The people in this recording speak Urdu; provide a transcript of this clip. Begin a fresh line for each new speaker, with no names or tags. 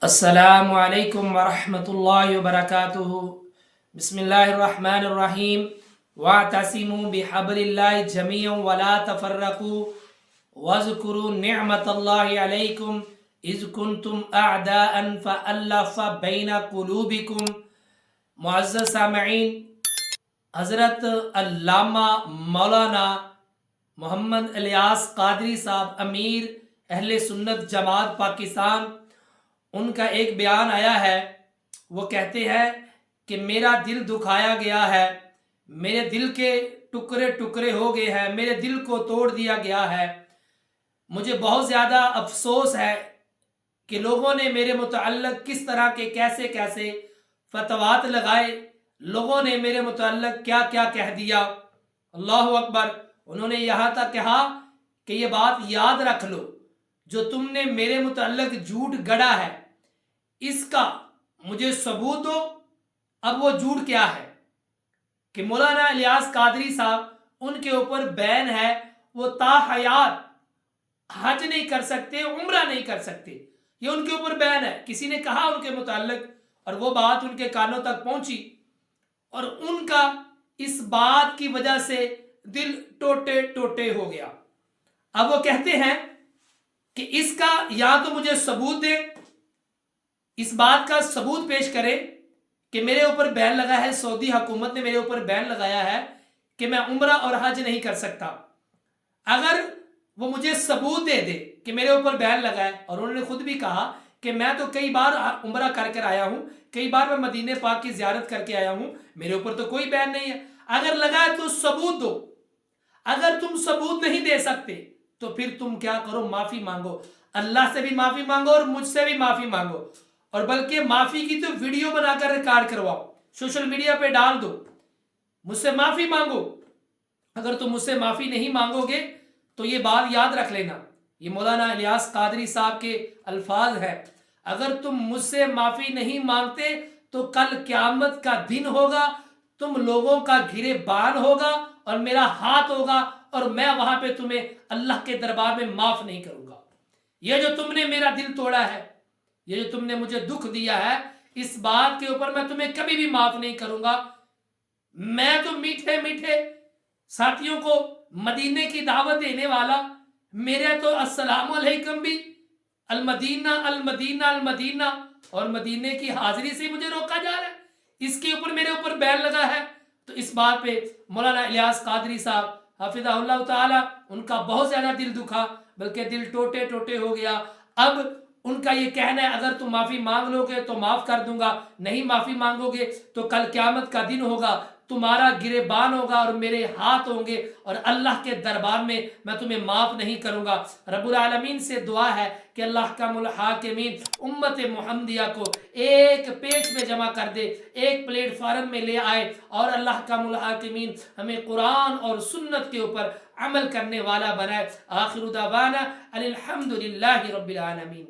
السلام علیکم ورحمۃ اللہ وبرکاتہ۔ بسم اللہ الرحمن الرحیم۔ واعتصموا بحبل اللہ جمیعا ولا تفرقوا واذکروا نعمت اللہ علیکم اذ کنتم اعداء فألف بین قلوبکم۔ معزز سامعین، حضرت علامہ مولانا محمد الیاس قادری صاحب امیر اہل سنت جماعت پاکستان، ان کا ایک بیان آیا ہے۔ وہ کہتے ہیں کہ میرا دل دکھایا گیا ہے، میرے دل کے ٹکڑے ٹکڑے ہو گئے ہیں، میرے دل کو توڑ دیا گیا ہے۔ مجھے بہت زیادہ افسوس ہے کہ لوگوں نے میرے متعلق کس طرح کے کیسے کیسے فتوات لگائے، لوگوں نے میرے متعلق کیا کیا کہہ دیا۔ اللہ اکبر۔ انہوں نے یہاں تک کہا کہ یہ بات یاد رکھ لو، جو تم نے میرے متعلق جھوٹ گڑا ہے اس کا مجھے ثبوت دو۔ اب وہ جھوٹ کیا ہے کہ مولانا الیاس قادری صاحب، ان کے اوپر بین ہے، وہ تا حیات حج نہیں کر سکتے، عمرہ نہیں کر سکتے، یہ ان کے اوپر بین ہے۔ کسی نے کہا ان کے متعلق اور وہ بات ان کے کانوں تک پہنچی اور ان کا اس بات کی وجہ سے دل ٹوٹے ٹوٹے ہو گیا۔ اب وہ کہتے ہیں کہ اس کا یا تو مجھے ثبوت دے، اس بات کا ثبوت پیش کرے کہ میرے اوپر بین لگا ہے، سعودی حکومت نے میرے اوپر بین لگایا ہے کہ میں عمرہ اور حج نہیں کر سکتا۔ اگر وہ مجھے ثبوت دے دے کہ میرے اوپر بین لگا ہے، اور انہوں نے خود بھی کہا کہ میں تو کئی بار عمرہ کر کر آیا ہوں، کئی بار میں مدینہ پاک کی زیارت کر کے آیا ہوں، میرے اوپر تو کوئی بین نہیں ہے۔ اگر لگا ہے تو ثبوت دو۔ اگر تم ثبوت نہیں دے سکتے تو پھر تم کیا کرو، معافی مانگو، اللہ سے بھی معافی مانگو اور مجھ سے بھی معافی مانگو، اور بلکہ معافی کی تو ویڈیو بنا کر ریکارڈ کرواؤ، سوشل میڈیا پہ ڈال دو، مجھ سے معافی مانگو۔ اگر تم مجھ سے معافی نہیں مانگو گے تو یہ بات یاد رکھ لینا، یہ مولانا الیاس قادری صاحب کے الفاظ ہیں، اگر تم مجھ سے معافی نہیں مانگتے تو کل قیامت کا دن ہوگا، تم لوگوں کا گریبان ہوگا اور میرا ہاتھ ہوگا، اور میں وہاں پہ تمہیں اللہ کے دربار میں معاف نہیں کروں گا۔ یہ جو تم نے میرا دل توڑا ہے، یہ جو تم نے مجھے دکھ دیا ہے، اس بات کے اوپر میں تمہیں کبھی بھی معاف نہیں کروں گا۔ میں تو میٹھے میٹھے ساتھیوں کو مدینے کی دعوت دینے والا، میرے تو السلام علیکم بھی المدینہ المدینہ المدینہ اور مدینے کی حاضری سے مجھے روکا جا رہا ہے، اس کے اوپر میرے اوپر بین لگا ہے۔ تو اس بات پہ مولانا الیاس قادری صاحب حفظہ اللہ تعالی، ان کا بہت زیادہ دل دکھا، بلکہ دل ٹوٹے ٹوٹے ہو گیا۔ اب ان کا یہ کہنا ہے اگر تم معافی مانگ لو گے تو معاف کر دوں گا، نہیں معافی مانگو گے تو کل قیامت کا دن ہوگا، تمہارا گریبان ہوگا اور میرے ہاتھ ہوں گے، اور اللہ کے دربار میں میں تمہیں معاف نہیں کروں گا۔ رب العالمین سے دعا ہے کہ اللہ احکم الحاکمین امت محمدیہ کو ایک پیج میں جمع کر دے، ایک پلیٹ فارم میں لے آئے، اور اللہ احکم الحاکمین ہمیں قرآن اور سنت کے اوپر عمل کرنے والا بنائے۔ آخر دعوانا الحمدللہ رب العالمین۔